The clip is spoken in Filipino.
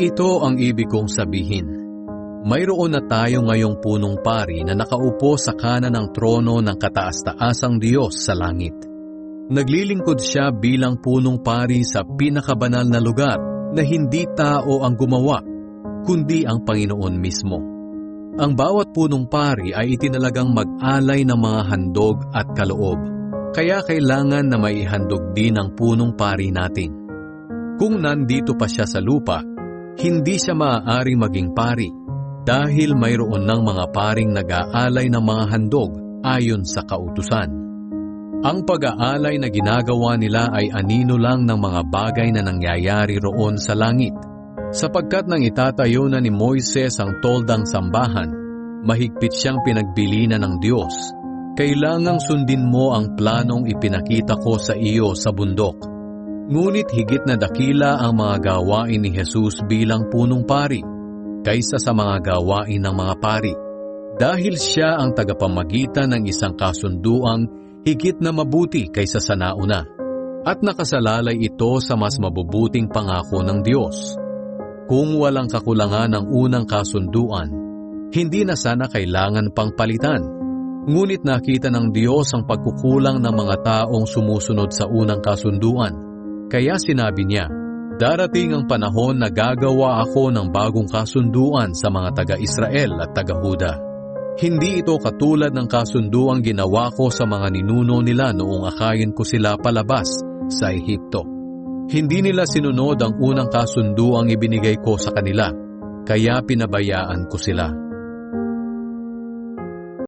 Ito ang ibig kong sabihin. Mayroon na tayo ngayong punong pari na nakaupo sa kanan ng trono ng kataas-taasang Diyos sa langit. Naglilingkod siya bilang punong pari sa pinakabanal na lugar na hindi tao ang gumawa, kundi ang Panginoon mismo. Ang bawat punong pari ay itinalagang mag-alay ng mga handog at kaloob, kaya kailangan na maihandog din ang punong pari natin. Kung nandito pa siya sa lupa, hindi siya maaaring maging pari dahil mayroon ng mga paring nag-aalay ng mga handog ayon sa kautusan. Ang pag-aalay na ginagawa nila ay anino lang ng mga bagay na nangyayari roon sa langit. Sapagkat nang itatayo na ni Moises ang toldang sambahan, mahigpit siyang pinagbilinan ng Diyos. Kailangang sundin mo ang planong ipinakita ko sa iyo sa bundok. Ngunit higit na dakila ang mga gawain ni Jesus bilang punong pari kaysa sa mga gawain ng mga pari, dahil siya ang tagapamagitan ng isang kasunduang higit na mabuti kaysa sa nauna, at nakasalalay ito sa mas mabubuting pangako ng Diyos. Kung walang kakulangan ng unang kasunduan, hindi na sana kailangan pang palitan. Ngunit nakita ng Diyos ang pagkukulang ng mga taong sumusunod sa unang kasunduan. Kaya sinabi niya, darating ang panahon na gagawa ako ng bagong kasunduan sa mga taga-Israel at taga-Huda. Hindi ito katulad ng kasunduang ginawa ko sa mga ninuno nila noong akayin ko sila palabas sa Ehipto. Hindi nila sinunod ang unang kasunduang ibinigay ko sa kanila, kaya pinabayaan ko sila.